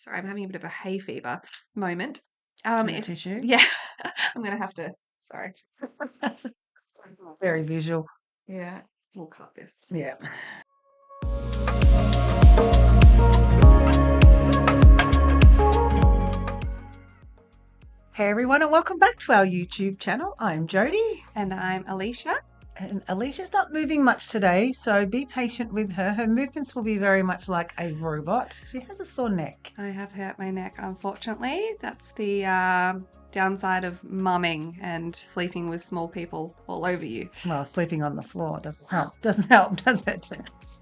Sorry, I'm having a bit of a hay fever moment. Tissue. Yeah, I'm going to have to, sorry. Very visual. Yeah, we'll cut this. Yeah. Hey everyone, and welcome back to our YouTube channel. I'm Jodie, And I'm Alicia. and Alicia's not moving much today, so be patient with her. Her movements will be very much like a robot. She has a sore neck. I have hurt my neck, unfortunately. That's the downside of mumming and sleeping with small people all over you. Well, sleeping on the floor doesn't help. Doesn't help, does it?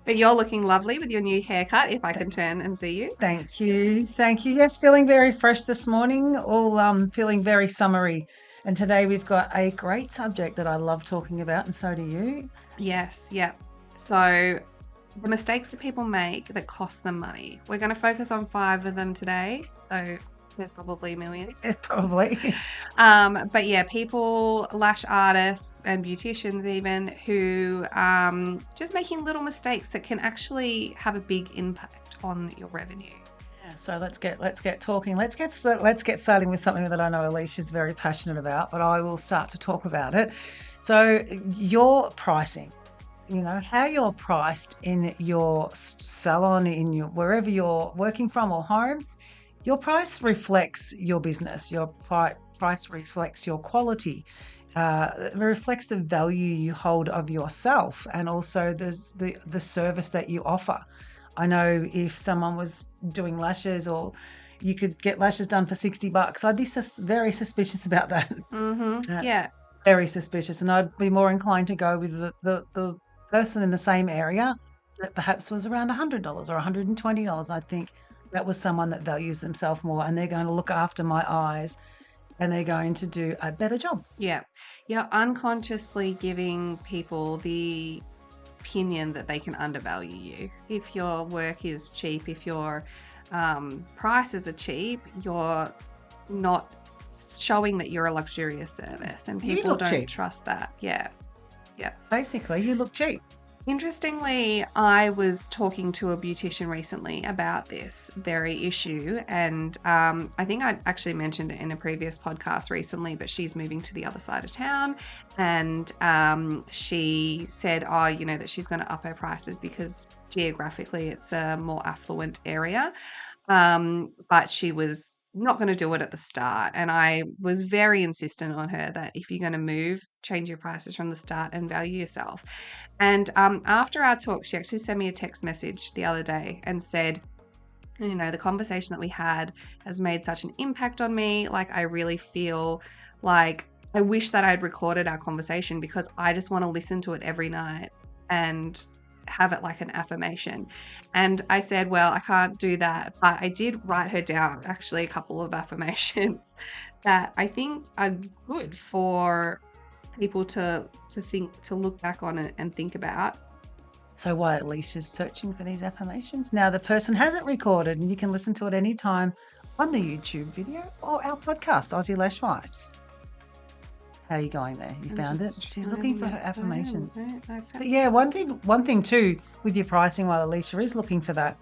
But you're looking lovely with your new haircut, if I can turn and see you. Thank you. Thank you. Yes, feeling very fresh this morning, all feeling very summery. And today we've got a great subject that I love talking about, and so do you. Yes, yeah. So the mistakes that people make that cost them money. We're going to focus on 5 of them today. So there's probably millions. Probably. But yeah, people, lash artists and beauticians even, who just making little mistakes that can actually have a big impact on your revenue. Yeah, so let's get talking. Let's get starting with something that I know Alicia's very passionate about, but I will start to talk about it. So your pricing, how you're priced in your salon, in your wherever you're working from or home. Your price reflects your business. Your price reflects your quality. It reflects the value you hold of yourself, and also the service that you offer. I know if someone was doing lashes, or you could get lashes done for $60, I'd be very suspicious about that. Yeah. Very suspicious, and I'd be more inclined to go with the person in the same area that perhaps was around $100 or $120. I think that was someone that values themselves more, and they're going to look after my eyes, and they're going to do a better job. Yeah. You're unconsciously giving people the opinion that they can undervalue you. If your work is cheap, if your prices are cheap, you're not showing that you're a luxurious service, and people don't cheap. trust that. Yeah. Basically, you look cheap. Interestingly, I was talking to a beautician recently about this very issue, and I think I actually mentioned it in a previous podcast recently, but she's moving to the other side of town, and she said, that she's going to up her prices because geographically it's a more affluent area, but she was not going to do it at the start. And I was very insistent on her that if you're going to move, change your prices from the start and value yourself. And after our talk, she actually sent me a text message the other day and said, the conversation that we had has made such an impact on me. Like, I really feel like I wish that I'd recorded our conversation, because I just want to listen to it every night and have it like an affirmation. And I said, well, I can't do that, but I did write her down actually a couple of affirmations that I think are good for people to look back on it and think about. So while Alicia's searching for these affirmations, now the person hasn't recorded, and you can listen to it anytime on the YouTube video or our podcast, Aussie Lash Wives. How are you going there? You found it? She's looking for her affirmations. But yeah, one thing too with your pricing, while Alicia is looking for that,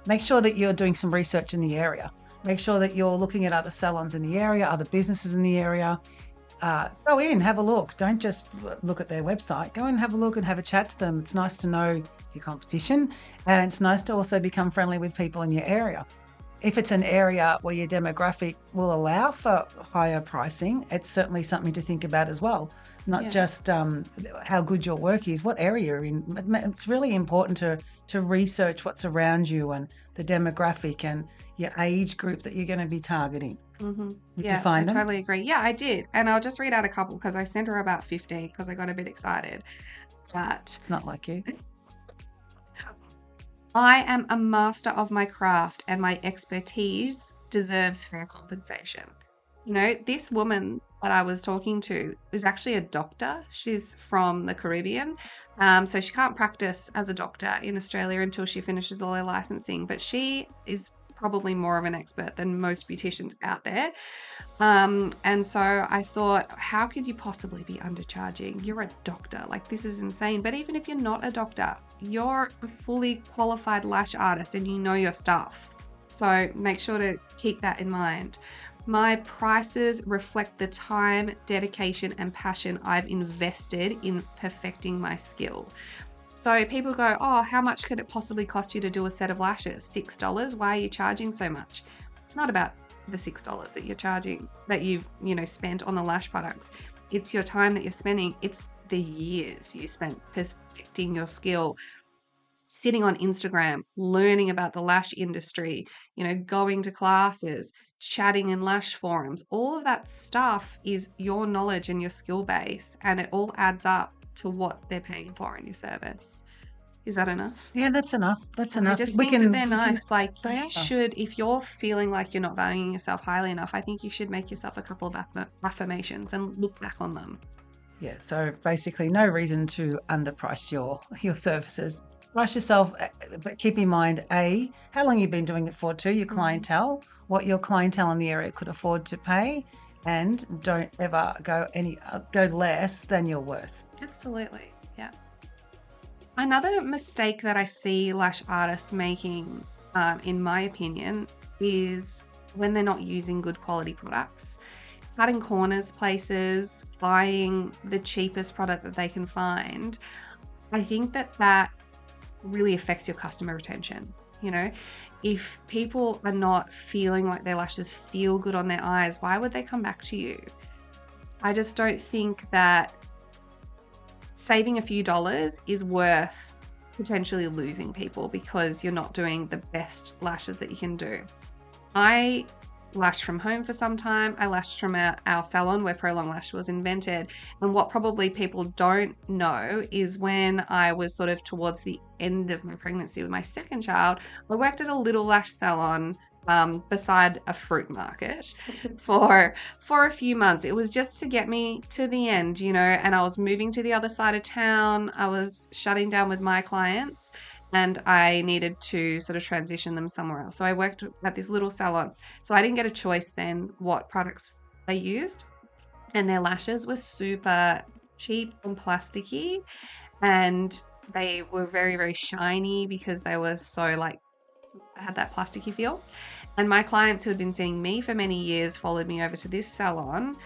make sure that you're doing some research in the area. Make sure that you're looking at other salons in the area, other businesses in the area. Go in, have a look. Don't just look at their website. Go and have a look and have a chat to them. It's nice to know your competition, and it's nice to also become friendly with people in your area. If it's an area where your demographic will allow for higher pricing, it's certainly something to think about as well. Not just how good your work is, what area you're in. It's really important to research what's around you and the demographic and your age group that you're going to be targeting. Mm-hmm. You find them? Totally agree. Yeah, I did. And I'll just read out a couple because I sent her about 15 because I got a bit excited. But it's not like you. I am a master of my craft, and my expertise deserves fair compensation. This woman that I was talking to is actually a doctor. She's from the Caribbean. So she can't practice as a doctor in Australia until she finishes all her licensing, but she is probably more of an expert than most beauticians out there. And so I thought, how could you possibly be undercharging? You're a doctor. Like, this is insane. But even if you're not a doctor, you're a fully qualified lash artist and you know your stuff. So make sure to keep that in mind. My prices reflect the time, dedication, and passion I've invested in perfecting my skill. So people go, oh, how much could it possibly cost you to do a set of lashes? $6. Why are you charging so much? It's not about the $6 that you're charging, that you've, spent on the lash products. It's your time that you're spending. It's the years you spent perfecting your skill, sitting on Instagram, learning about the lash industry, going to classes, chatting in lash forums. All of that stuff is your knowledge and your skill base, and it all adds up to what they're paying for in your service. Is that enough? Yeah, that's enough. That's And I enough. just think that they're we can, nice. Like, they you are. should, if you're feeling like you're not valuing yourself highly enough, I think you should make yourself a couple of affirmations and look back on them. Yeah, so basically no reason to underprice your services. Price yourself, but keep in mind, A, how long you've been doing it for, 2, your clientele, what your clientele in the area could afford to pay, and don't ever go less than you're worth. Absolutely. Yeah. Another mistake that I see lash artists making, in my opinion, is when they're not using good quality products. Cutting corners places, buying the cheapest product that they can find. I think that really affects your customer retention. If people are not feeling like their lashes feel good on their eyes, why would they come back to you? I just don't think that saving a few dollars is worth potentially losing people because you're not doing the best lashes that you can do. I lashed from home for some time. I lashed from our salon where Prolong Lash was invented. And what probably people don't know is when I was sort of towards the end of my pregnancy with my second child, I worked at a little lash salon beside a fruit market for a few months. It was just to get me to the end, and I was moving to the other side of town. I was shutting down with my clients and I needed to sort of transition them somewhere else. So I worked at this little salon. So I didn't get a choice then what products they used. And their lashes were super cheap and plasticky. And they were very, very shiny because they were so had that plasticky feel. And my clients who had been seeing me for many years followed me over to this salon.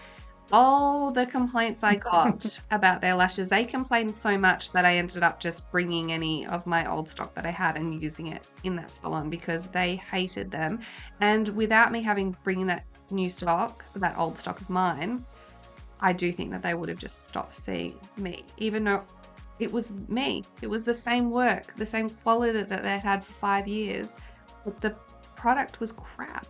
All the complaints I got about their lashes, they complained so much that I ended up just bringing any of my old stock that I had and using it in that salon because they hated them. And without me bringing that new stock, that old stock of mine, I do think that they would have just stopped seeing me, even though it was me. It was the same work, the same quality that they had for 5 years, but the product was crap.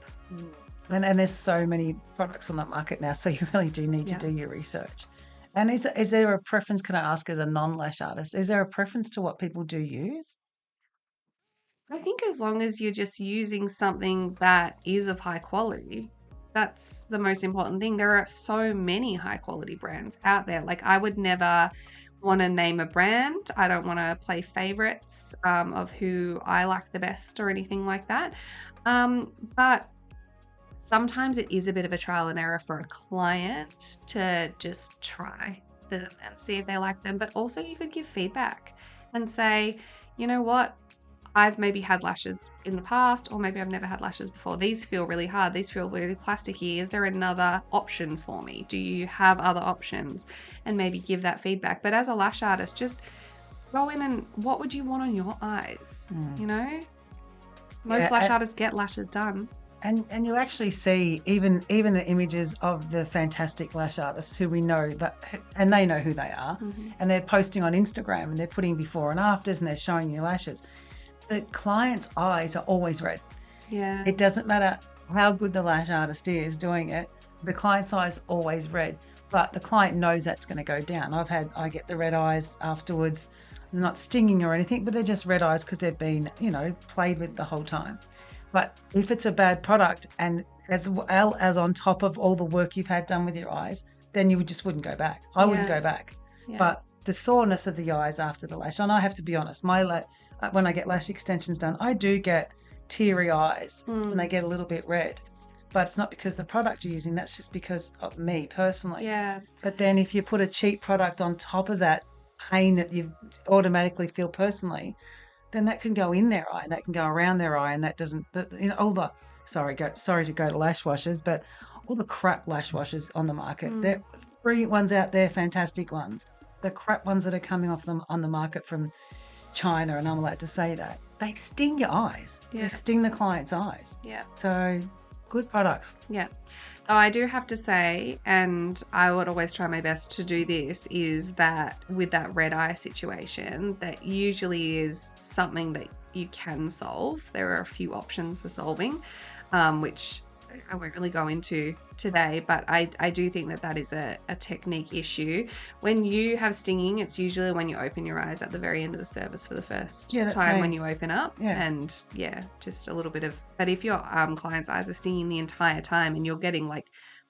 And there's so many products on that market now, so you really do need to do your research. And is there a preference, can I ask, as a non-lash artist, is there a preference to what people do use? I think as long as you're just using something that is of high quality, that's the most important thing. There are so many high quality brands out there. Like, I would never want to name a brand. I don't want to play favorites of who I like the best or anything like that. But sometimes it is a bit of a trial and error for a client to just try them and see if they like them. But also you could give feedback and say, you know what? I've maybe had lashes in the past, or maybe I've never had lashes before. These feel really hard. These feel really plasticky. Is there another option for me? Do you have other options? And maybe give that feedback. But as a lash artist, just go in and what would you want on your eyes? Most lash artists get lashes done. And you actually see even the images of the fantastic lash artists who we know and they know who they are, and they're posting on Instagram and they're putting before and afters and they're showing you lashes. The client's eyes are always red. Yeah. It doesn't matter how good the lash artist is doing it, the client's eyes always red. But the client knows that's going to go down. I get the red eyes afterwards. They're not stinging or anything, but they're just red eyes because they've been, played with the whole time. But if it's a bad product and as well as on top of all the work you've had done with your eyes, then you just wouldn't go back. I wouldn't go back. Yeah. But the soreness of the eyes after the lash, and I have to be honest, when I get lash extensions done, I do get teary eyes and they get a little bit red. But it's not because the product you're using, that's just because of me personally. Yeah. But then if you put a cheap product on top of that pain that you automatically feel personally, then that can go in their eye, and that can go around their eye, and that doesn't, all the, sorry to go to lash washers, but all the crap lash washers on the market, there are brilliant ones out there, fantastic ones. The crap ones that are coming off them on the market from China, and I'm allowed to say that, they sting your eyes. Yeah. They sting the client's eyes. Yeah. So good products. Yeah. Oh, I do have to say, and I would always try my best to do this, is that with that red eye situation, that usually is something that you can solve. There are a few options for solving, which I won't really go into today, but I do think that is a technique issue. When you have stinging, it's usually when you open your eyes at the very end of the service for the first time when you open up. Yeah. And just a little bit of, but if your client's eyes are stinging the entire time and you're getting like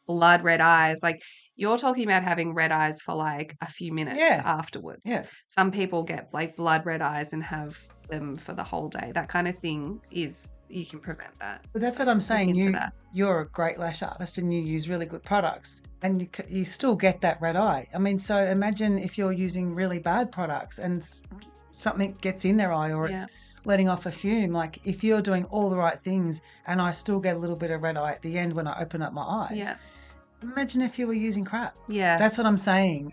blood red eyes, like you're talking about having red eyes for like a few minutes afterwards. Yeah. Some people get like blood red eyes and have them for the whole day. That kind of thing you can prevent that. But that's what I'm saying. You're a great lash artist and you use really good products, and you still get that red eye. I mean, so imagine if you're using really bad products and something gets in their eye, or it's letting off a fume. Like if you're doing all the right things and I still get a little bit of red eye at the end when I open up my eyes. Yeah. Imagine if you were using crap. Yeah. That's what I'm saying.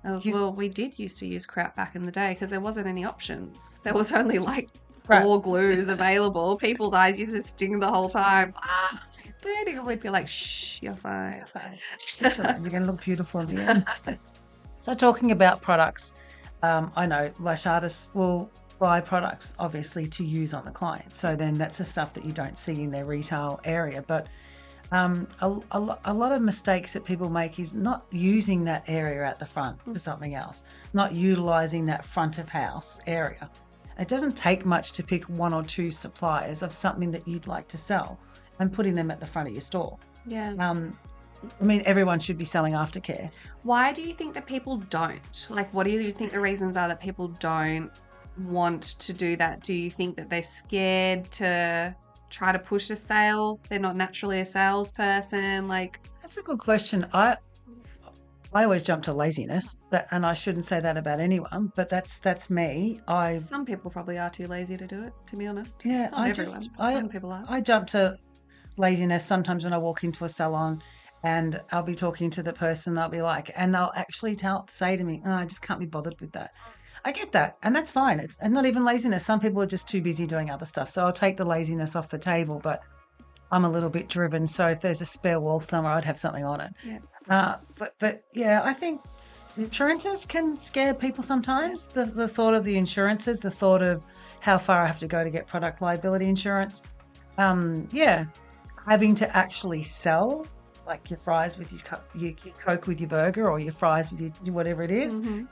Well, we did used to use crap back in the day because there wasn't any options. There was only like 4 glues available. People's eyes used to sting the whole time. Burning, and we'd be like, shh, you're fine. You're going to look beautiful at the end. So talking about products, I know lash artists will buy products, obviously, to use on the client. So then that's the stuff that you don't see in their retail area. But a lot of mistakes that people make is not using that area at the front for something else, not utilising that front of house area. It doesn't take much to pick 1 or 2 suppliers of something that you'd like to sell and putting them at the front of your store. Yeah. I mean, everyone should be selling aftercare. Why do you think that people don't? Like, what do you think the reasons are that people don't want to do that? Do you think that they're scared to try to push a sale? They're not naturally a salesperson? Like, that's a good question. I always jump to laziness, and I shouldn't say that about anyone, but that's me. Some people probably are too lazy to do it, to be honest. Yeah, Not everyone. Some people are. I jump to laziness sometimes when I walk into a salon and I'll be talking to the person, they'll be like, and they'll actually say to me, oh, I just can't be bothered with that. I get that, and that's fine. It's not even laziness. Some people are just too busy doing other stuff. So I'll take the laziness off the table, but I'm a little bit driven. So if there's a spare wall somewhere, I'd have something on it. Yeah. But yeah, I think insurances can scare people sometimes. The thought of the insurances, the thought of how far I have to go to get product liability insurance. Having to actually sell, like your fries with your Coke with your burger, or your fries with your whatever it is. Mm-hmm.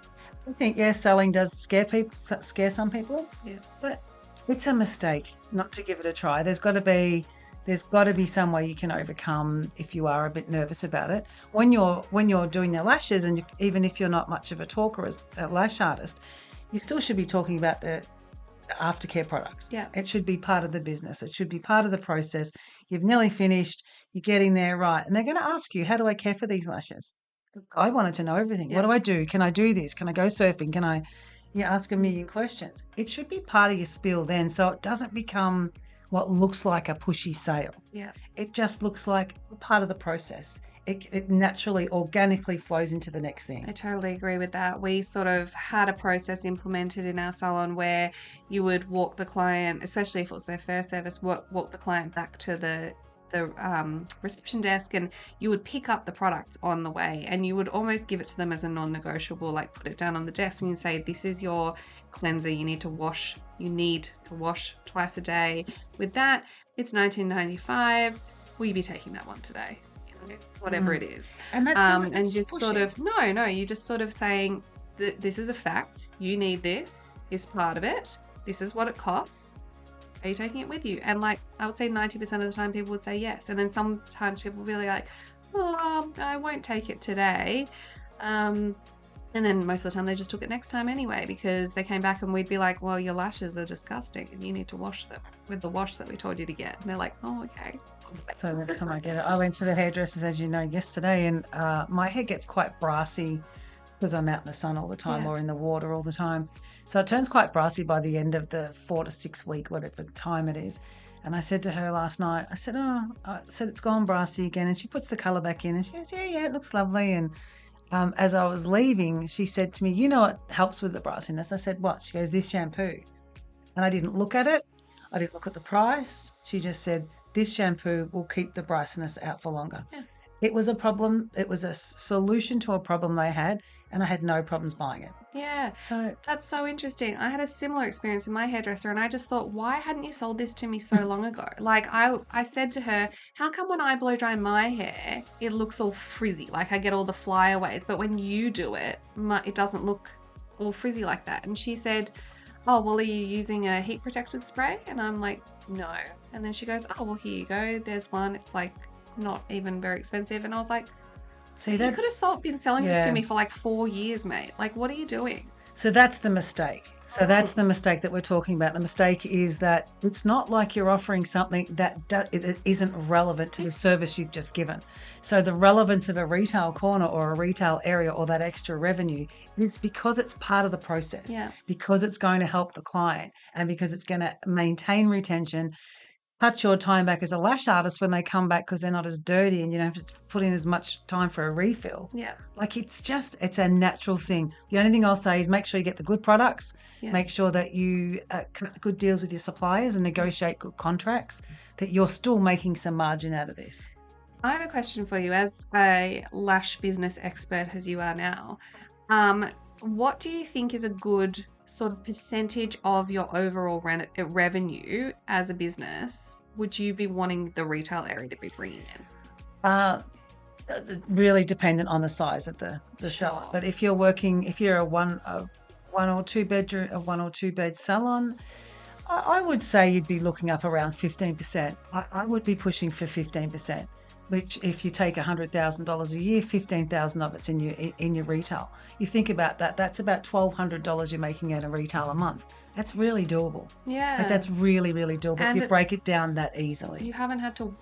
I think selling does scare some people. Yeah. But it's a mistake not to give it a try. There's got to be some way you can overcome if you are a bit nervous about it. When you're doing their lashes, and even if you're not much of a talker as a lash artist, you still should be talking about the aftercare products. Yeah. It should be part of the business. It should be part of the process. You've nearly finished. You're getting there, right? And they're going to ask you, how do I care for these lashes? I wanted to know everything. Yeah. What do I do? Can I do this? Can I go surfing? You ask a million questions. It should be part of your spiel then, so it doesn't become what looks like a pushy sale. Yeah. It just looks like part of the process. It naturally, organically flows into the next thing. I totally agree with that. We sort of had a process implemented in our salon where you would walk the client, especially if it was their first service, walk the client back to the reception desk, and you would pick up the product on the way, and you would almost give it to them as a non-negotiable, like put it down on the desk and you say, this is your cleanser, you need to wash twice a day. With that, it's $19.95. Will you be taking that one today? Whatever it is. And that's and just pushing. Sort of you're just sort of saying that this is a fact, you need this, is part of it, this is what it costs. Are you taking it with you? And like, I would say 90% of the time people would say yes. And then sometimes people will be like, oh, I won't take it today. And then most of the time they just took it next time anyway, because they came back and we'd be like, well, your lashes are disgusting and you need to wash them with the wash that we told you to get. And they're like, oh, okay. So next time I get it, I went to the hairdressers, as you know, yesterday, and my hair gets quite brassy because I'm out in the sun all the time Yeah. or in the water all the time. So it turns quite brassy by the end of the 4 to 6 week, whatever time it is. And I said to her last night, I said, it's gone brassy again. And she puts the colour back in and she goes, yeah, it looks lovely. And as I was leaving, she said to me, you know what helps with the brassiness? I said, what? She goes, this shampoo. And I didn't look at it. I didn't look at the price. She just said, this shampoo will keep the brightness out for longer. Yeah. It was a problem. It was a solution to a problem they had, and I had no problems buying it. Yeah. So That's so interesting. I had a similar experience with my hairdresser, and I just thought, why hadn't you sold this to me so long ago? Like, I said to her, how come when I blow dry my hair, it looks all frizzy? Like, I get all the flyaways, but when you do it, it doesn't look all frizzy like that. And she said, oh, well, are you using a heat protected spray? And I'm like, no. And then she goes, oh, well, here you go. There's one. It's like not even very expensive. And I was like, see you that could have been selling this to Yeah. me for like 4 years, mate. Like, what are you doing? So that's the mistake. So that's the mistake that we're talking about. The mistake is that it's not like you're offering something that it isn't relevant to the service you've just given. So the relevance of a retail corner or a retail area or that extra revenue is because it's part of the process, Yeah. because it's going to help the client and because it's going to maintain retention, cut your time back as a lash artist when they come back because they're not as dirty and you don't have to put in as much time for a refill. Yeah. Like it's a natural thing. The only thing I'll say is make sure you get the good products, Yeah. make sure that you cut good deals with your suppliers and negotiate good contracts, that you're still making some margin out of this. I have a question for you as a lash business expert as you are now. What do you think is a good sort of percentage of your overall revenue as a business would you be wanting the retail area to be bringing in? Really dependent on the size of the seller. Sure. But if you're a one or two bed salon, I would say you'd be looking up around 15%. I would be pushing for 15%, which if you take $100,000 a year, 15,000 of it's in your retail. You think about that, that's about $1,200 you're making at a retail a month. That's really doable. Yeah. Like that's really, really doable And if you break it's- it down that easily. You haven't had to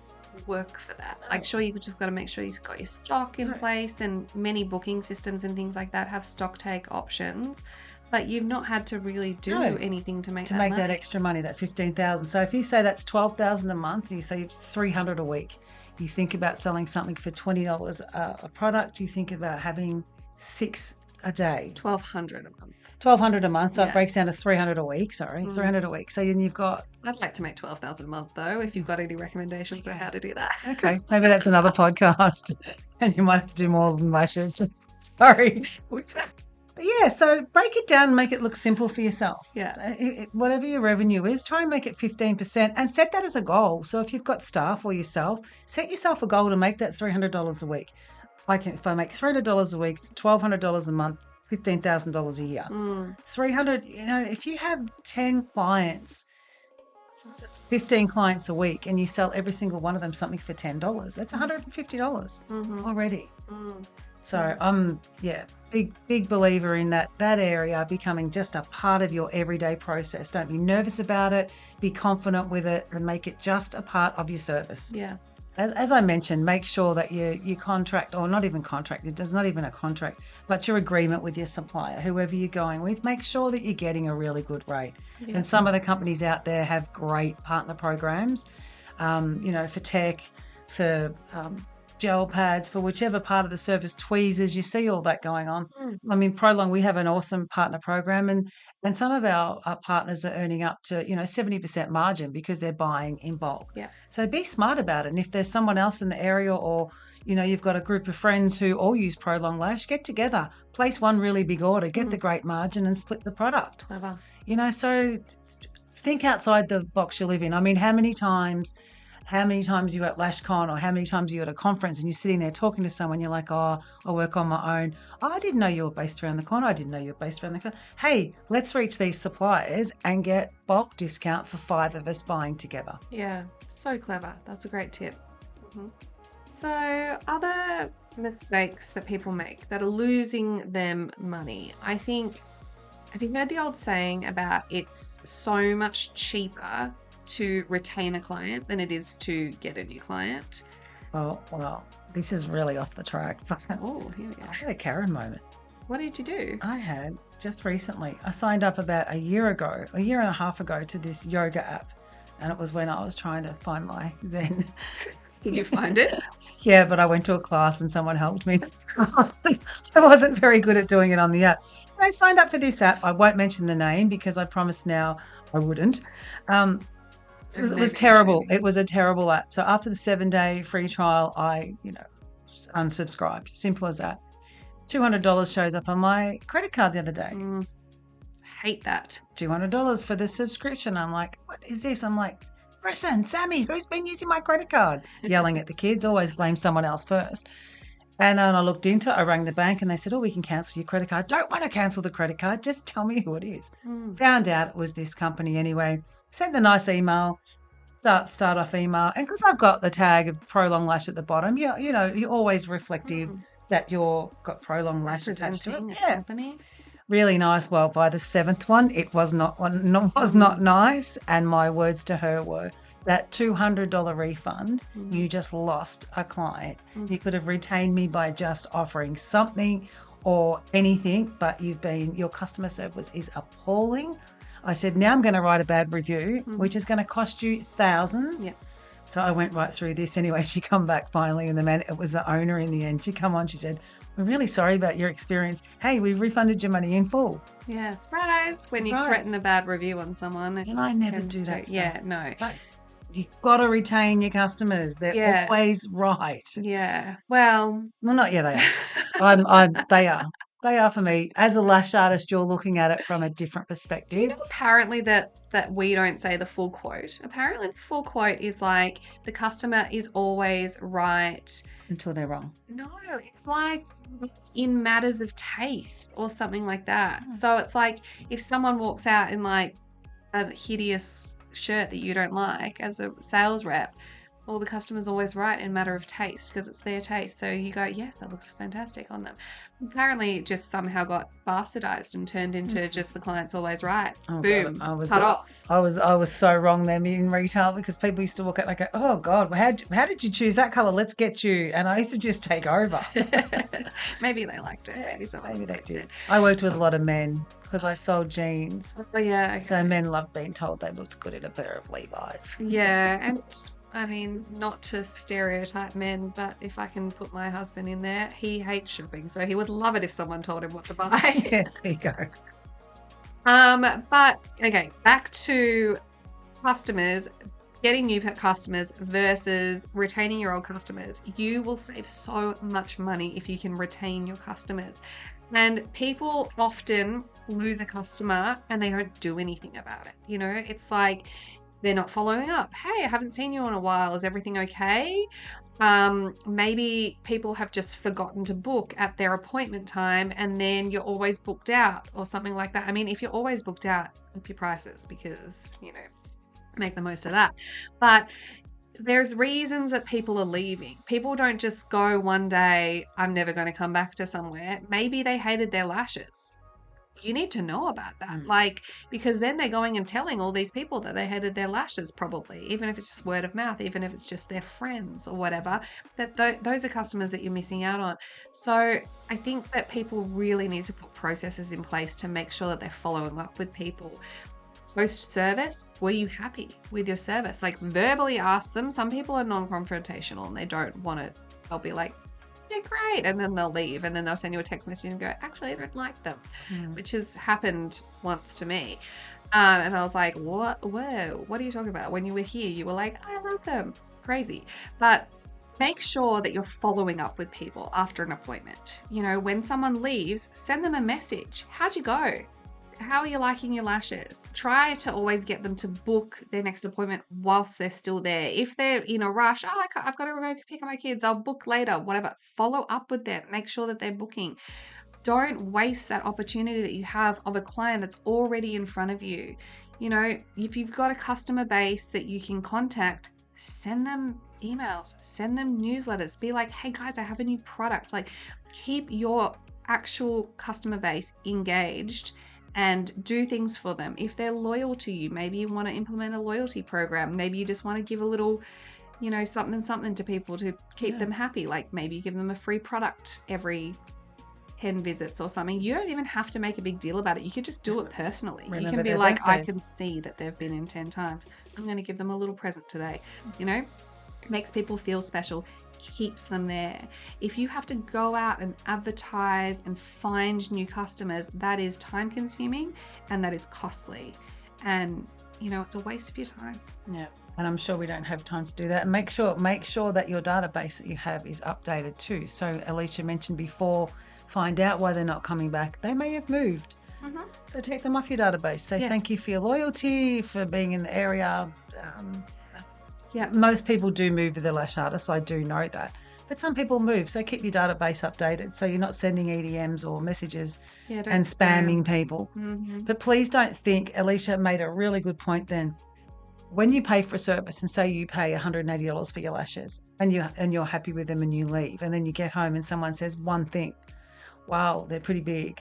work for that. Like, sure, you just got to make sure you've got your stock in place, and many booking systems and things like that have stock take options. But you've not had to really do anything to make that extra money, that 15,000. So if you say that's 12,000 a month, you say 300 a week. You think about selling something for $20 a product. You think about having 6 a day. 1,200 a month. 1,200 a month, so Yeah. it breaks down to 300 a week. 300 a week. So then you've got. I'd like to make 12,000 a month though. If you've got any recommendations on how to do that. Okay, maybe that's another podcast, and you might have to do more than lashes. Sorry. But yeah, so break it down and make it look simple for yourself. Yeah. Whatever your revenue is, try and make it 15% and set that as a goal. So if you've got staff or yourself, set yourself a goal to make that $300 a week. If I make $300 a week, it's $1,200 a month, $15,000 a year. 300, if you have 10 clients, 15 clients a week, and you sell every single one of them something for $10, that's $150 already. So I'm big believer in that area becoming just a part of your everyday process. Don't be nervous about it, be confident with it, and make it just a part of your service. Yeah. As I mentioned, make sure that you contract, or not even contract, it's not even a contract, but your agreement with your supplier, whoever you're going with, make sure that you're getting a really good rate. Yeah. And some of the companies out there have great partner programs, for tech, for gel pads, for whichever part of the service, tweezers, you see all that going on. I mean, Prolong, we have an awesome partner program, and some of our partners are earning up to 70% margin because they're buying in bulk. Yeah. So be smart about it. And if there's someone else in the area, or you've got a group of friends who all use Prolong Lash, get together, place one really big order, get the great margin, and split the product. Clever. So think outside the box you live in. I mean, how many times you at LashCon, or how many times you at a conference and you're sitting there talking to someone, you're like, oh, I work on my own. Oh, I didn't know you were based around the corner. I didn't know you were based around the corner. Hey, let's reach these suppliers and get bulk discount for 5 of us buying together. Yeah. So clever. That's a great tip. So other mistakes that people make that are losing them money. I think, have you heard the old saying about it's so much cheaper to retain a client than it is to get a new client? Oh, well, this is really off the track. But Oh, here we go. I had a Karen moment. What did you do? I had just recently, I signed up about a year and a half ago to this yoga app. And it was when I was trying to find my Zen. Did you find it? Yeah, but I went to a class and someone helped me. I wasn't very good at doing it on the app. I signed up for this app. I won't mention the name because I promised now I wouldn't. It was terrible. It was a terrible app. So after the 7-day free trial, I, unsubscribed. Simple as that. $200 shows up on my credit card the other day. Hate that. $200 for the subscription. I'm like, what is this? I'm like, listen, Sammy, who's been using my credit card? Yelling at the kids, always blame someone else first. And then I looked into it, I rang the bank and they said, we can cancel your credit card. Don't want to cancel the credit card. Just tell me who it is. Found out it was this company anyway. Sent the nice email, start off email. And because I've got the tag of Prolong Lash at the bottom, you're always reflective that you've got Prolong Lash attached to it. Yeah. Company. Really nice. Well, by the 7th one, it was not nice. And my words to her were, that $200 refund, you just lost a client. You could have retained me by just offering something or anything, but your customer service is appalling. I said, now I'm going to write a bad review, which is going to cost you thousands. Yeah. So I went right through this. Anyway, she come back finally, and it was the owner in the end. She come on, she said, we're really sorry about your experience. Hey, we've refunded your money in full. Yeah, surprise. When you threaten a bad review on someone. And I never do that stuff. Yeah, no. But you've got to retain your customers. They're always right. Yeah. Well, not they are. They are. They are for me. As a lash artist, you're looking at it from a different perspective. Do you know apparently that we don't say the full quote? Apparently the full quote is like, the customer is always right. Until they're wrong. No, it's like in matters of taste or something like that. So it's like if someone walks out in like a hideous shirt that you don't like as a sales rep, well, the customer's always right in matter of taste because it's their taste. So you go, yes, that looks fantastic on them. Apparently it just somehow got bastardized and turned into just the client's always right. Oh, boom, God, cut off. I was so wrong there in retail because people used to walk out and go, oh God, how did you choose that color? Let's get you. And I used to just take over. Maybe they liked it. Maybe they did. I worked with a lot of men because I sold jeans. Oh, yeah. Okay. So men love being told they looked good in a pair of Levi's. Yeah, and I mean, not to stereotype men, but if I can put my husband in there, he hates shopping, so he would love it if someone told him what to buy. Yeah, there you go. But okay, back to customers, getting new customers versus retaining your old customers. You will save so much money if you can retain your customers. And people often lose a customer and they don't do anything about it. It's like, they're not following up. Hey, I haven't seen you in a while. Is everything okay? Maybe people have just forgotten to book at their appointment time and then you're always booked out or something like that. I mean, if you're always booked out, up your prices because, make the most of that. But there's reasons that people are leaving. People don't just go one day, I'm never going to come back to somewhere. Maybe they hated their lashes. You need to know about that, because then they're going and telling all these people that they hated their lashes, probably, even if it's just word of mouth, even if it's just their friends or whatever, that those are customers that you're missing out on. So I think that people really need to put processes in place to make sure that they're following up with people. Post-service, were you happy with your service? Verbally ask them. Some people are non-confrontational and they don't want it. They'll be like, they're great, and then they'll leave, and then they'll send you a text message and go, actually, I don't like them, which has happened once to me. And I was like, what? Whoa, what are you talking about? When you were here, you were like, I love them. Crazy. But make sure that you're following up with people after an appointment. When someone leaves, send them a message. How'd you go? How are you liking your lashes? Try to always get them to book their next appointment whilst they're still there. If they're in a rush, I've got to go pick up my kids, I'll book later, whatever. Follow up with them. Make sure that they're booking. Don't waste that opportunity that you have of a client that's already in front of you. If you've got a customer base that you can contact, send them emails, send them newsletters. Be like, hey guys, I have a new product. Keep your actual customer base engaged and do things for them. If they're loyal to you, maybe you want to implement a loyalty program. Maybe you just want to give a little, something to people to keep them happy. Maybe you give them a free product every 10 visits or something, you don't even have to make a big deal about it. You can just do it personally. You Remember can be their like, I birthdays. can see that they've been in 10 times. I'm going to give them a little present today. You know, it makes people feel special, keeps them there. If you have to go out and advertise and find new customers, that is time consuming and that is costly. And, you know, it's a waste of your time. Yeah. And I'm sure we don't have time to do that. And make sure that your database that you have is updated too. So Alicia mentioned before, find out why they're not coming back. They may have moved. Mm-hmm. So take them off your database. Say thank you for your loyalty, for being in the area. Yeah. Most people do move with their lash artists. I do know that. But some people move. So keep your database updated so you're not sending EDMs or messages and spamming people. Mm-hmm. But please don't think, Alicia made a really good point then. When you pay for a service and say you pay $180 for your lashes and you're happy with them and you leave and then you get home and someone says one thing, wow, they're pretty big,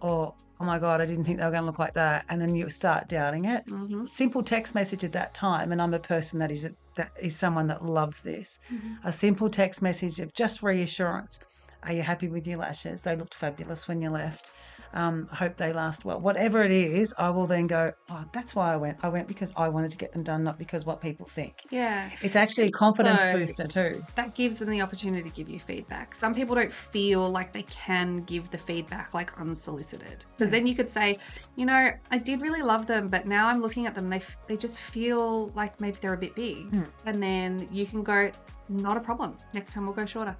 or oh my God, I didn't think they were going to look like that, and then you start doubting it. Simple text message at that time, and I'm a person that is someone that loves this. A simple text message of just reassurance. Are you happy with your lashes? They looked fabulous when you left. I hope they last well. Whatever it is, I will then go, oh, that's why I went. I went because I wanted to get them done, not because what people think. Yeah. It's actually a confidence So booster too. that gives them the opportunity to give you feedback. Some people don't feel like they can give the feedback like unsolicited. Because then you could say, you know, I did really love them, but now I'm looking at them, they just feel like maybe they're a bit big. And then you can go, not a problem. Next time we'll go shorter.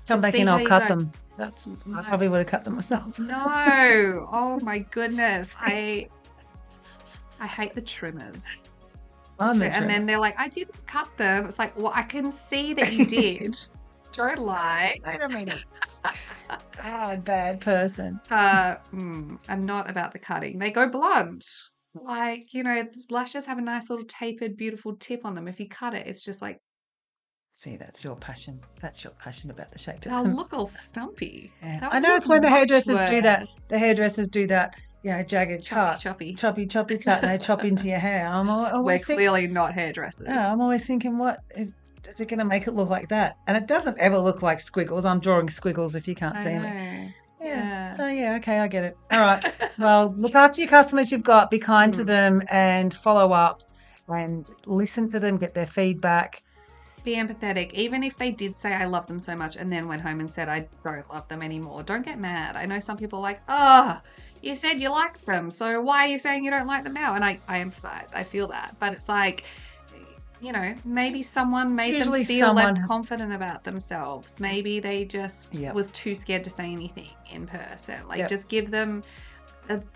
Come Just back see in, how I'll you cut go. them. I probably would have cut them myself. No. Oh my goodness. I hate the trimmers. And then they're like, I didn't cut them. It's like, well, I can see that you did. Don't lie. Wait a minute. Bad person. I'm not about the cutting. They go blunt. Like, you know, lashes have a nice little tapered, beautiful tip on them. If you cut it, it's just like, see, that's your passion. That's your passion about the shape. they'll look all stumpy. Yeah. I know it's when the hairdressers do that. The hairdressers do that, you know, jagged cut, choppy cut, and they chop into your hair. We're clearly not hairdressers. Yeah, I'm always thinking, what is it going to make it look like that? And it doesn't ever look like squiggles. I'm drawing squiggles if you can't see me. Yeah. So okay, I get it. All right. Well, look after your customers you've got. Be kind to them and follow up and listen to them. Get their feedback. Be empathetic. Even if they did say I love them so much and then went home and said I don't love them anymore, don't get mad. I know some people are like, you said you liked them, so why are you saying you don't like them now? And I empathize. I feel that. But it's like, you know, maybe someone made them feel less confident about themselves. Maybe they just was too scared to say anything in person. Like, just give them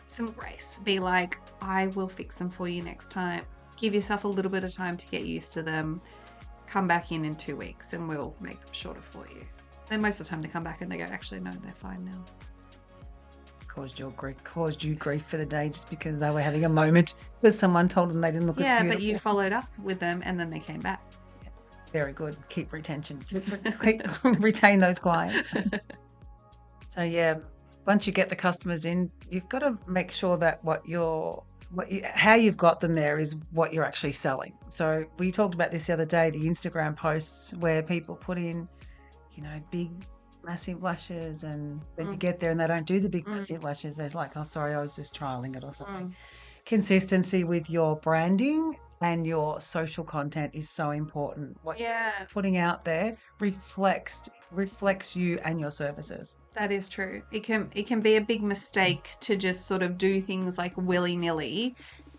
some grace. Be like, I will fix them for you next time. Give yourself a little bit of time to get used to them. Come back in 2 weeks and we'll make them shorter for you. Then most of the time they come back and they go, actually, no, they're fine now. Caused you grief for the day just because they were having a moment because someone told them they didn't look as beautiful. Yeah, but you followed up with them and then they came back. Yeah, very good. Keep retention. Retain those clients. So yeah, once you get the customers in, you've got to make sure that how you've got them there is what you're actually selling. So we talked about this the other day, the Instagram posts where people put in, you know, big massive lashes, and then you get there and they don't do the big massive lashes. They're like, oh, sorry, I was just trialing it or something. Consistency with your branding and your social content is so important. What you're putting out there reflects you and your services. That is true. It can be a big mistake to just sort of do things like willy-nilly.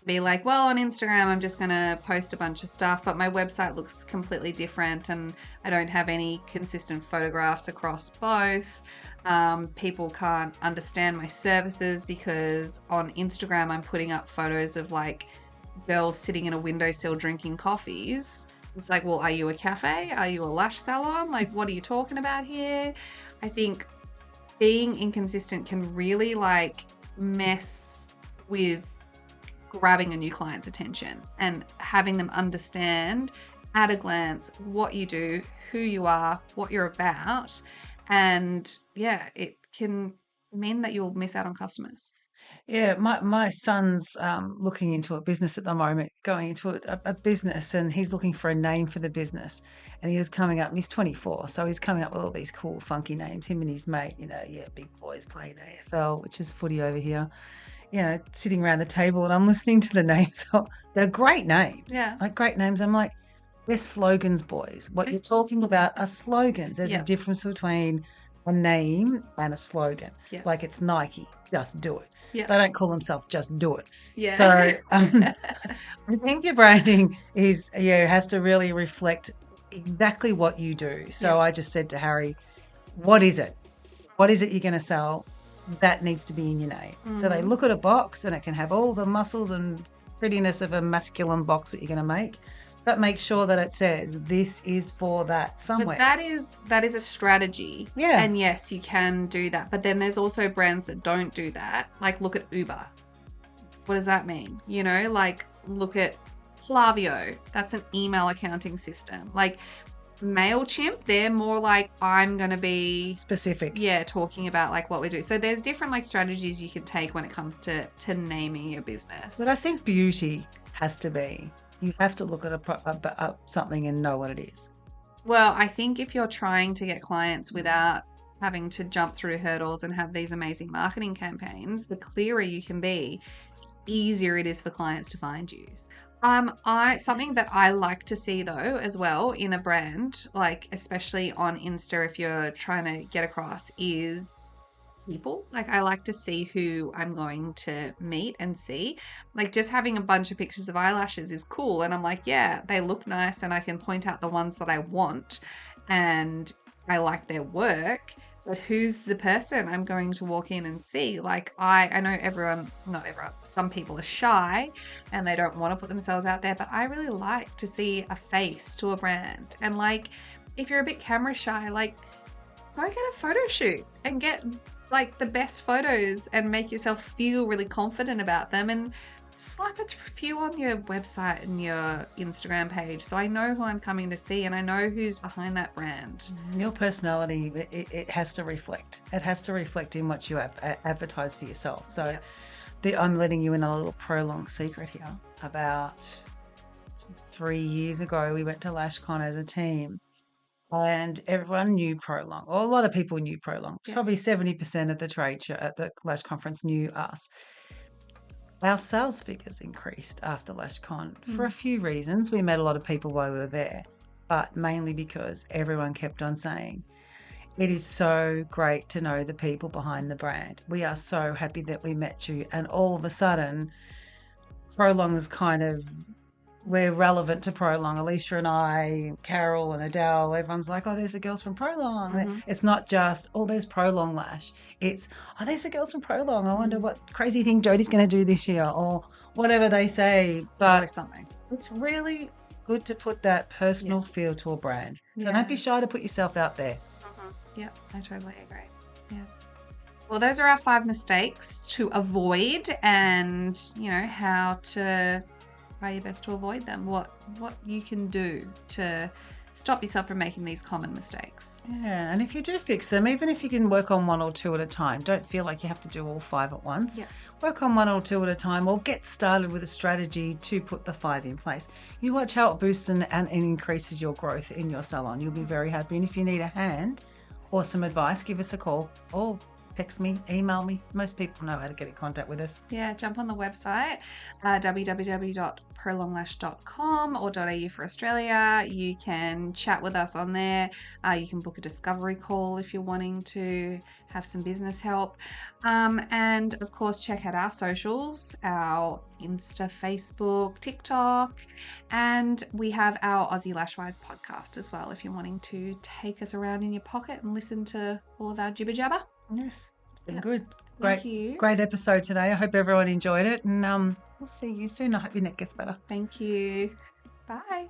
Be like, well, on Instagram I'm just going to post a bunch of stuff, but my website looks completely different and I don't have any consistent photographs across both. People can't understand my services because on Instagram I'm putting up photos of like girls sitting in a windowsill drinking coffees. It's like, well, are you a cafe? Are you a lash salon? Like, what are you talking about here? I think being inconsistent can really like mess with grabbing a new client's attention and having them understand at a glance what you do, who you are, what you're about. And yeah, it can mean that you'll miss out on customers. Yeah, my son's looking into a business at the moment, going into a business, and he's looking for a name for the business. And he was coming up, and he's 24, so he's coming up with all these cool, funky names. Him and his mate, big boys playing AFL, which is footy over here, sitting around the table, and I'm listening to the names. They're great names, Yeah. like great names. I'm like, they're slogans, boys. What you're talking about are slogans. There's a Yeah. difference between a name and a slogan. Yeah. Like it's Nike, just do it. Yeah. They don't call themselves just do it. Yeah. So I think your branding has to really reflect exactly what you do. So Yeah. I just said to Harry, what is it? What is it you're going to sell? That needs to be in your name. So they look at a box and it can have all the muscles and prettiness of a masculine box that you're going to make. But make sure that it says this is for that somewhere. But that is a strategy. Yeah. And yes, you can do that. But then there's also brands that don't do that. Like look at Uber. What does that mean? Like look at Klaviyo. That's an email accounting system. Like MailChimp, they're more like I'm going to be specific. Yeah, talking about like what we do. So there's different like strategies you can take when it comes to naming your business. But I think beauty has to be, you have to look at something and know what it is. Well, I think if you're trying to get clients without having to jump through hurdles and have these amazing marketing campaigns, the clearer you can be, easier it is for clients to find you. Something that I like to see though as well in a brand, like especially on Insta if you're trying to get across, is people. Like I like to see who I'm going to meet and see. Like just having a bunch of pictures of eyelashes is cool, and I'm like, yeah, they look nice and I can point out the ones that I want and I like their work. But who's the person I'm going to walk in and see? Like I know not everyone, some people are shy and they don't want to put themselves out there, but I really like to see a face to a brand. And like if you're a bit camera shy, like go get a photo shoot and get like the best photos and make yourself feel really confident about them, and slap a few on your website and your Instagram page so I know who I'm coming to see and I know who's behind that brand. Your personality, it has to reflect. It has to reflect in what you advertise for yourself. So I'm letting you in a little Prolong secret here. About 3 years ago, we went to LashCon as a team. And everyone knew Prolong. Well, a lot of people knew Prolong. Yeah. Probably 70% of the trade show at the Lash conference knew us. Our sales figures increased after LashCon for a few reasons. We met a lot of people while we were there, but mainly because everyone kept on saying, it is so great to know the people behind the brand. We are so happy that we met you. And all of a sudden, Prolong is kind of, we're relevant to Prolong. Alicia and I, Carol and Adele, everyone's like, oh, there's the girls from Prolong. It's not just, oh, there's Prolong Lash. It's, oh, there's the girls from Prolong. I wonder what crazy thing Jodie's going to do this year, or whatever they say. But something. It's really good to put that personal feel to a brand. So don't be shy to put yourself out there. Yep, I totally agree. Yeah. Well, those are our 5 mistakes to avoid, and how to try your best to avoid them. What you can do to stop yourself from making these common mistakes. Yeah, and if you do fix them, even if you can work on 1 or 2 at a time, don't feel like you have to do all 5 at once. Yeah. Work on 1 or 2 at a time, or get started with a strategy to put the 5 in place. You watch how it boosts and increases your growth in your salon. You'll be very happy. And if you need a hand or some advice, give us a call or text me, email me. Most people know how to get in contact with us. Yeah, jump on the website, www.prolonglash.com or .au for Australia. You can chat with us on there. You can book a discovery call if you're wanting to have some business help. And of course, check out our socials, our Insta, Facebook, TikTok, and we have our Aussie Lashwise podcast as well if you're wanting to take us around in your pocket and listen to all of our jibber jabber. Yes, it's been good. Thank you. Great episode today. I hope everyone enjoyed it, and we'll see you soon. I hope your neck gets better. Thank you. Bye.